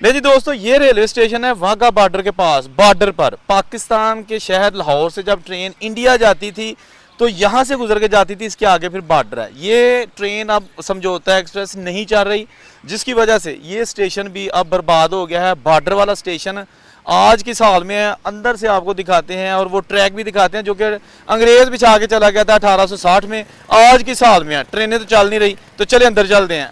ले जी दोस्तों, ये रेलवे स्टेशन है वाघा बॉर्डर के पास। बॉर्डर पर पाकिस्तान के शहर लाहौर से जब ट्रेन इंडिया जाती थी तो यहाँ से गुजर के जाती थी, इसके आगे फिर बॉर्डर है। ये ट्रेन अब समझौता एक्सप्रेस नहीं चल रही, जिसकी वजह से ये स्टेशन भी अब बर्बाद हो गया है। बॉर्डर वाला स्टेशन आज की साल में है, अंदर से आपको दिखाते हैं और वो ट्रैक भी दिखाते हैं जो कि अंग्रेज बिछा के चला गया था 1860 में। आज की साल में है, ट्रेनें तो चल नहीं रही, तो चले अंदर चलते हैं।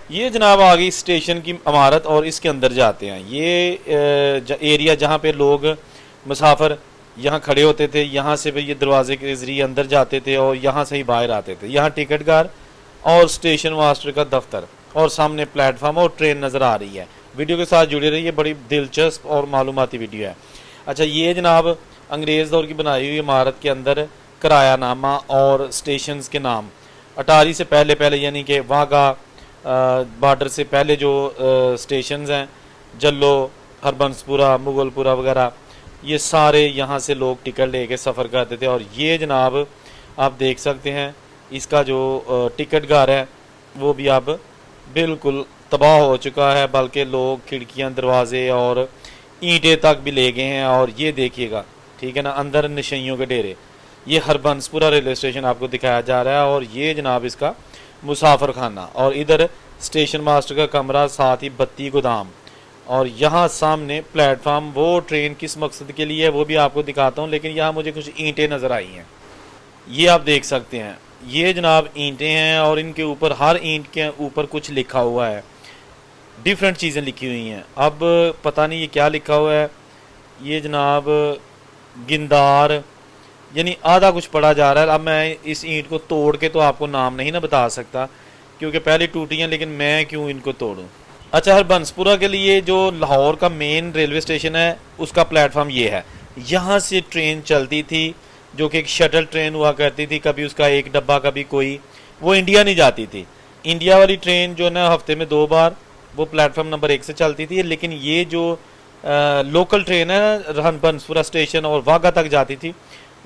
ये जनाब आ गई स्टेशन की इमारत और इसके अंदर जाते हैं। ये एरिया जहाँ पे लोग मुसाफिर यहाँ खड़े होते थे, यहाँ से भी ये दरवाजे के ज़रिए अंदर जाते थे और यहाँ से ही बाहर आते थे। यहाँ टिकट घर और स्टेशन मास्टर का दफ्तर और सामने प्लेटफार्म और ट्रेन नज़र आ रही है। वीडियो के साथ जुड़े रहिए, बड़ी दिलचस्प और मालूमाती वीडियो है। अच्छा, ये जनाब अंग्रेज़ दौर की बनाई हुई इमारत के अंदर किरायानामा और स्टेशन के नाम अटारी से पहले पहले यानी कि वाघा बॉर्डर से पहले जो स्टेशंस हैं, जल्लो, हरबंसपुरा, मुगलपुरा वगैरह, ये सारे यहाँ से लोग टिकट लेके सफ़र करते थे। और ये जनाब आप देख सकते हैं इसका जो टिकट घर है वो भी अब बिल्कुल तबाह हो चुका है, बल्कि लोग खिड़कियाँ, दरवाजे और ईंटें तक भी ले गए हैं। और ये देखिएगा, ठीक है ना, अंदर नशइयों के डेरे। ये हरबंसपुरा रेलवे स्टेशन आपको दिखाया जा रहा है और ये जनाब इसका मुसाफिर खाना और इधर स्टेशन मास्टर का कमरा, साथ ही बत्ती गोदाम और यहाँ सामने प्लेटफार्म। वो ट्रेन किस मकसद के लिए है वो भी आपको दिखाता हूँ, लेकिन यहाँ मुझे कुछ ईंटें नज़र आई हैं। ये आप देख सकते हैं, ये जनाब ईंटें हैं और इनके ऊपर, हर ईंट के ऊपर कुछ लिखा हुआ है, डिफरेंट चीज़ें लिखी हुई हैं। अब पता नहीं ये क्या लिखा हुआ है। ये जनाब गिंदार यानी आधा कुछ पढ़ा जा रहा है। अब मैं इस ईंट को तोड़ के तो आपको नाम नहीं ना बता सकता क्योंकि पहले टूटी हैं, लेकिन मैं क्यों इनको तोड़ूं। अच्छा, हरबंसपुरा के लिए जो लाहौर का मेन रेलवे स्टेशन है उसका प्लेटफार्म ये है। यहाँ से ट्रेन चलती थी जो कि एक शटल ट्रेन हुआ करती थी, कभी उसका एक डब्बा कभी कोई, वो इंडिया नहीं जाती थी। इंडिया वाली ट्रेन जो है ना हफ्ते में 2 बार वो प्लेटफार्म नंबर 1 से चलती थी, लेकिन ये जो लोकल ट्रेन है हरबंसपुरा स्टेशन और वाघा तक जाती थी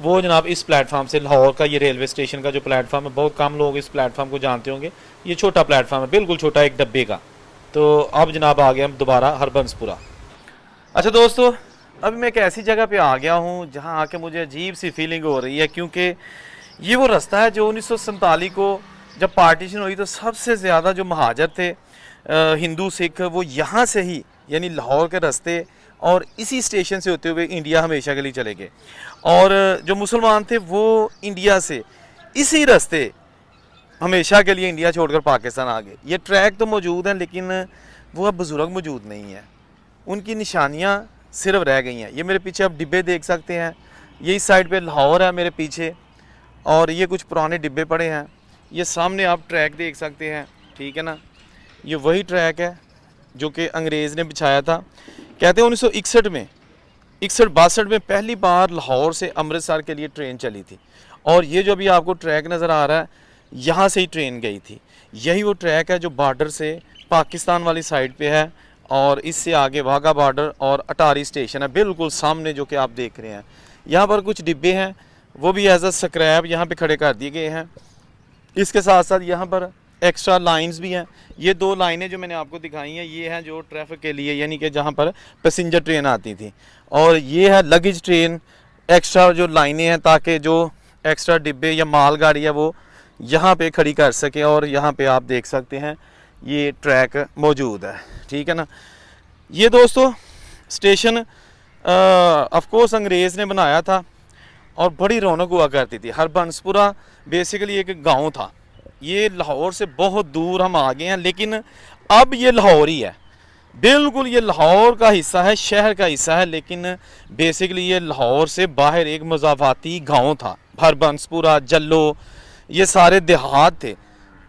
वो जनाब इस प्लेटफार्म से। लाहौर का ये रेलवे स्टेशन का जो प्लेटफार्म है, बहुत कम लोग इस प्लेटफार्म को जानते होंगे। ये छोटा प्लेटफार्म है, बिल्कुल छोटा, एक डब्बे का। तो अब जनाब आ गया हम दोबारा हरबंसपुरा। अच्छा दोस्तों, अभी मैं एक ऐसी जगह पे आ गया हूँ जहाँ आके मुझे अजीब सी फीलिंग हो रही है, क्योंकि ये वो रास्ता है जो 1947 को जब पार्टीशन हुई तो सबसे ज़्यादा जो महाजर थे हिंदू सिख, वो यहाँ से ही यानी लाहौर के रास्ते और इसी स्टेशन से होते हुए इंडिया हमेशा के लिए चले गए। और जो मुसलमान थे वो इंडिया से इसी रास्ते हमेशा के लिए इंडिया छोड़कर पाकिस्तान आ गए। ये ट्रैक तो मौजूद हैं लेकिन वो अब बुजुर्ग मौजूद नहीं है, उनकी निशानियाँ सिर्फ रह गई हैं। ये मेरे पीछे आप डिब्बे देख सकते हैं, ये इस साइड पे लाहौर है मेरे पीछे और ये कुछ पुराने डिब्बे पड़े हैं। ये सामने आप ट्रैक देख सकते हैं, ठीक है ना, ये वही ट्रैक है जो कि अंग्रेज़ ने बिछाया था। कहते हैं 1961 में 61-62 में पहली बार लाहौर से अमृतसर के लिए ट्रेन चली थी। और ये जो अभी आपको ट्रैक नज़र आ रहा है, यहाँ से ही ट्रेन गई थी। यही वो ट्रैक है जो बॉर्डर से पाकिस्तान वाली साइड पे है और इससे आगे वाघा बॉर्डर और अटारी स्टेशन है बिल्कुल सामने, जो कि आप देख रहे हैं। यहाँ पर कुछ डिब्बे हैं, वो भी एज अ स्क्रैप यहाँ पे खड़े कर दिए गए हैं। इसके साथ साथ यहाँ पर एक्स्ट्रा लाइंस भी हैं। ये 2 लाइनें जो मैंने आपको दिखाई हैं, ये हैं जो ट्रैफिक के लिए, यानी कि जहाँ पर पैसेंजर ट्रेन आती थी। और ये है लगेज ट्रेन, एक्स्ट्रा जो लाइनें हैं ताकि जो एक्स्ट्रा डिब्बे या मालगाड़ी है वो यहाँ पे खड़ी कर सके। और यहाँ पे आप देख सकते हैं ये ट्रैक मौजूद है, ठीक है ना। ये दोस्तों स्टेशन ऑफ कोर्स अंग्रेज़ ने बनाया था और बड़ी रौनक हुआ करती थी। हरबंसपुरा बेसिकली एक गांव था। ये लाहौर से बहुत दूर हम आ गए हैं, लेकिन अब ये लाहौर ही है, बिल्कुल ये लाहौर का हिस्सा है, शहर का हिस्सा है, लेकिन बेसिकली ये लाहौर से बाहर एक मज़ाफ़ाती गांव था। हरबंसपुरा, जल्लो, ये सारे देहात थे।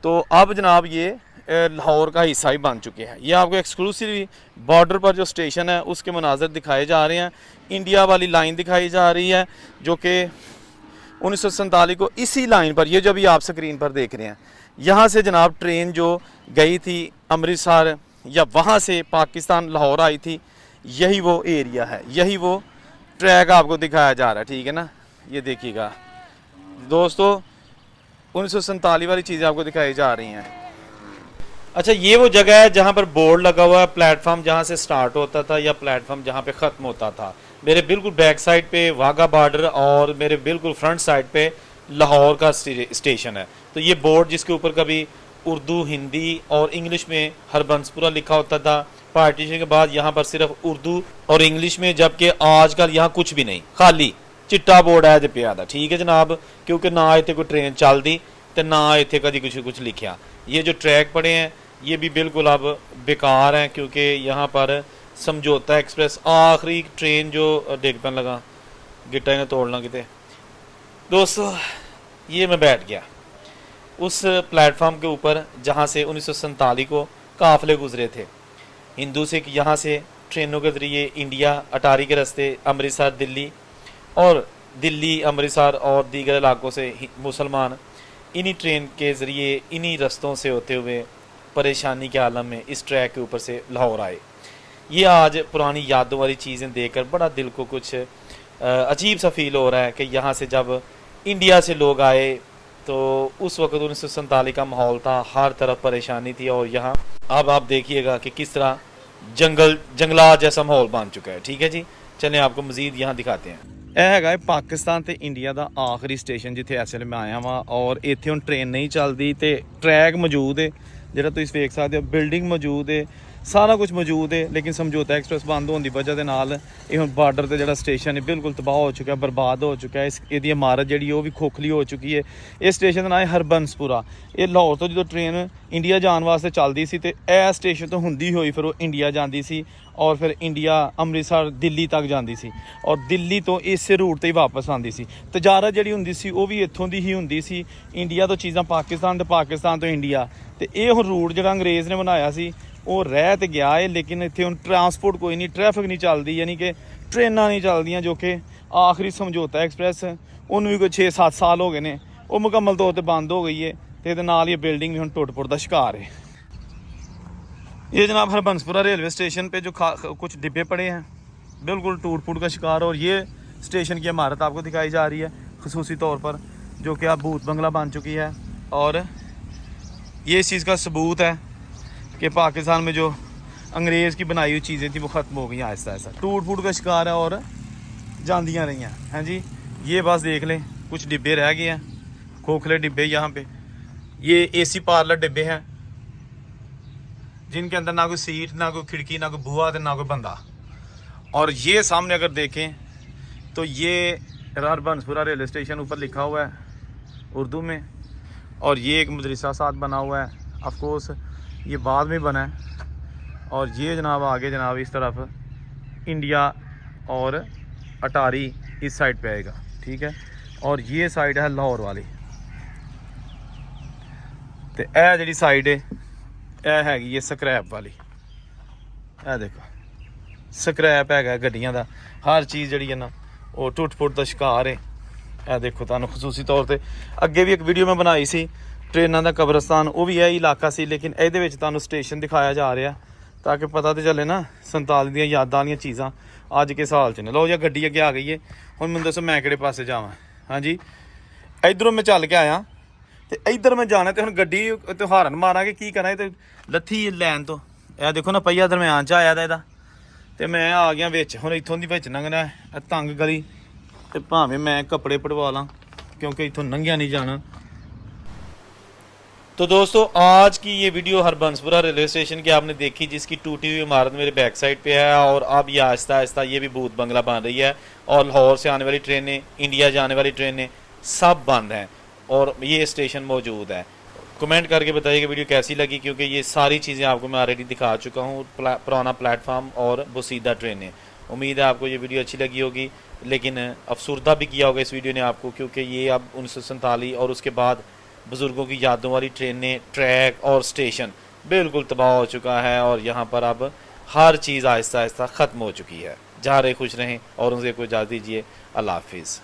तो अब जनाब ये लाहौर का हिस्सा ही बन चुके हैं। ये आपको एक्सक्लूसिवली बॉर्डर पर जो स्टेशन है उसके मनाजर दिखाए जा रहे हैं। इंडिया वाली लाइन दिखाई जा रही है जो कि 1947 को इसी लाइन पर, ये जो भी आप स्क्रीन पर देख रहे हैं, यहाँ से जनाब ट्रेन जो गई थी अमृतसर या वहाँ से पाकिस्तान लाहौर आई थी, यही वो एरिया है, यही वो ट्रैक आपको दिखाया जा रहा है, ठीक है ना। ये देखिएगा दोस्तों, 1947 वाली चीज़ें आपको दिखाई जा रही हैं। अच्छा, ये वो जगह है जहाँ पर बोर्ड लगा हुआ है, प्लेटफॉर्म जहाँ से स्टार्ट होता था या प्लेटफॉर्म जहाँ पे ख़त्म होता था। मेरे बिल्कुल बैक साइड पे वाघा बॉर्डर और मेरे बिल्कुल फ्रंट साइड पे लाहौर का स्टेशन है। तो ये बोर्ड जिसके ऊपर कभी उर्दू, हिंदी और इंग्लिश में हरबंसपुरा लिखा होता था, पार्टीशन के बाद यहाँ पर सिर्फ उर्दू और इंग्लिश में, जबकि आजकल यहाँ कुछ भी नहीं, खाली चिट्टा बोर्ड है पिया था। ठीक है जनाब, क्योंकि ना इतने कोई ट्रेन चलती तो ना इतने कभी कुछ लिखा। ये जो ट्रैक पड़े हैं ये भी बिल्कुल अब बेकार हैं, क्योंकि यहाँ पर समझौता एक्सप्रेस आखिरी ट्रेन जो डिग पैन लगा गिट्टा ने तोड़ना किते। दोस्तों, ये मैं बैठ गया उस प्लेटफॉर्म के ऊपर जहाँ से 1947 को काफ़िले गुजरे थे हिंदू से, यहाँ से ट्रेनों के ज़रिए इंडिया, अटारी के रास्ते अमृतसर, दिल्ली, और दिल्ली, अमृतसर और दीगर इलाकों से मुसलमान इन्हीं ट्रेन के ज़रिए, इन्हीं रास्तों से होते हुए परेशानी के आलम में इस ट्रैक के ऊपर से लाहौर आए। ये आज पुरानी यादों वाली चीज़ें देखकर बड़ा दिल को कुछ अजीब सा फील हो रहा है कि यहाँ से जब इंडिया से लोग आए तो उस वक्त 1947 का माहौल था, हर तरफ परेशानी थी, और यहाँ अब आप देखिएगा कि किस तरह जंगलात जैसा माहौल बन चुका है। ठीक है जी, चलें आपको मज़ीद यहाँ दिखाते हैं। यह है पाकिस्तान ते इंडिया का आखिरी स्टेशन जिथे इस वेले मैं आया वा, और इत्थे हुण ट्रेन नहीं चलती, तो ट्रैक मौजूद है जिहड़ा तुसीं वेख सकदे हो, बिल्डिंग मौजूद है, सारा कुछ मौजूद है, लेकिन समझौता एक्सप्रेस बंद होने की वजह के नाल ये हुण बार्डर ते जिहड़ा स्टेशन है बिल्कुल तबाह हो चुका है, बर्बाद हो चुका है। इसकी इमारत जिहड़ी वो भी खोखली हो चुकी है। इस स्टेशन का नाम है हरबंसपुरा। ये लाहौर तो जो ट्रेन इंडिया जाने वास्ते चलती सी, तो यह स्टेशन तो हुंदी हुई फिर वो इंडिया जाती सी, और फिर इंडिया, अमृतसर, दिल्ली तक जाती सी, और दिल्ली तो इस रूट ते ही वापस आती सी। तजारत जिहड़ी हुंदी सी वो भी इत्थों दी ही हुंदी सी, इंडिया तो चीज़ां पाकिस्तान, तो पाकिस्तान तो इंडिया। तो ये हुण रूट जिहड़ा अंग्रेज़ ने बनाया सी वो रह तो गया है, लेकिन इत्थे हुण ट्रांसपोर्ट कोई नहीं, ट्रैफिक नहीं चलती, यानी कि ट्रेनां नहीं चलदियां, जो कि आखिरी समझौता एक्सप्रैस उन्होंने भी कोई 6-7 साल हो गए ने, वो मुकम्मल तौर पर बंद हो गई है। तो ये नाल ये बिल्डिंग भी हुण टुट-फुट दा शिकार है। ये जनाब हरबंसपुरा रेलवे स्टेशन पे जो कुछ डिब्बे पड़े हैं बिल्कुल टूट-फूट का शिकार, और ये स्टेशन की इमारत आपको दिखाई जा रही है खसूसी तौर पर, जो कि अब भूत बंगला बन चुकी है। और ये इस चीज़ का सबूत है कि पाकिस्तान में जो अंग्रेज़ की बनाई हुई चीज़ें थी वो ख़त्म हो गई आहिस्ता आहिस्ता, टूट फूट का शिकार है और जांदियाँ रही हैं। हाँ जी, ये बस देख लें, कुछ डिब्बे रह गए हैं, खोखले डिब्बे। यहाँ पे ये एसी पार्लर डिब्बे हैं जिनके अंदर ना कोई सीट, ना कोई खिड़की, ना कोई बुआ, ना कोई बंदा। और ये सामने अगर देखें तो ये हरबंसपुरा रेलवे स्टेशन ऊपर लिखा हुआ है उर्दू में, और ये एक मदरसा साथ बना हुआ है, ऑफकोर्स ये बाद में बना है। और ये जनाब आगे जनाब इस तरफ इंडिया और अटारी इस साइड पे आएगा। ठीक है, और ये साइड है लाहौर वाली। तो यह जी साइड है यह हैगी ये स्क्रैप वाली, यह देखो स्क्रैप है गड्डियां दा, हर चीज़ जी है ना वो टुट फुट का शिकार है। यह देखो तुहानू खसूसी तौर पर अगे भी एक वीडियो मैं बनाई सी ट्रेनों का कब्रस्तान, वो भी यही इलाका सी, लेकिन ये तुहानू स्टेशन दिखाया जा रहा ताकि पता तो चले ना 47 दी यादां वाली चीज़ां अज के साल च ने। लो जी गड्डी अगे आ गई है, हुण मैनूं दसो मैं किहड़े पासे जावां। हाँ जी, इधरों मैं चल के आया तो इधर मैं जाना, तो हुण गड्डी तो हारन मारांगे की करा, तो लत्थी लैन तो यह देखो ना पहिया दरम्यान च आया दा, तो मैं आ गया विच। हुण इत्थों दी विच लंघना तंग गली, तो भावें मैं कपड़े पड़वा ला क्योंकि इत्थों लंघिया नहीं जाना। तो दोस्तों, आज की ये वीडियो हरबंसपुरा रेलवे स्टेशन की आपने देखी, जिसकी टूटी हुई इमारत मेरे बैक साइड पे है, और अब ये आहिस्ता आहिस्ता ये भी भूत बंगला बन रही है, और लाहौर से आने वाली ट्रेनें, इंडिया जाने वाली ट्रेनें सब बंद हैं, और ये स्टेशन मौजूद है। कमेंट करके बताइएगा वीडियो कैसी लगी, क्योंकि ये सारी चीज़ें आपको मैं ऑलरेडी दिखा चुका हूँ, पुराना प्लेटफार्म और बुसीदा ट्रेनें। उम्मीद है आपको ये वीडियो अच्छी लगी होगी, लेकिन अफसुर्दा भी किया होगा इस वीडियो ने आपको, क्योंकि ये अब 1947 और उसके बाद बुज़ुर्गों की यादों वाली ट्रेनें, ट्रैक और स्टेशन बिल्कुल तबाह हो चुका है, और यहाँ पर अब हर चीज़ आहिस्ता आहिस्ता ख़त्म हो चुकी है। जा रहे खुश रहें और उनसे कोई इजाज़त दीजिए। अल्लाह हाफिज़।